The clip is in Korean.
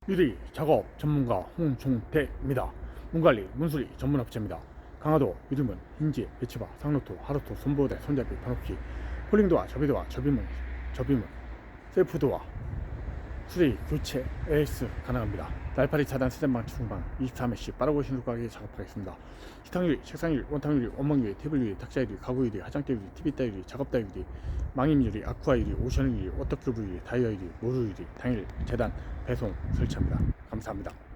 유리 작업 전문가 홍종태입니다. 문관리 문수리 전문업체입니다. 강화도 유리문, 힌지, 배치바, 상로토, 하로토, 손보호대, 손잡이, 번호키, 폴링도어, 접이도어, 접이문, 셀프도어, 수리, 교체, AS 가능합니다. 날파리 차단, 스탠방, 충방, 24메시 빠르고 신속하게 작업하겠습니다. 식탁유리, 책상유리, 원탕유리, 원목유리, 테이블유리, 탁자유리, 가구유리, 화장대유리, TV따유리, 작업따유리, 망임유리, 아쿠아유리, 오션유리, 워터큐브유리, 다이어유리, 모루유리, 당일 재단, 배송 설치합니다. 감사합니다.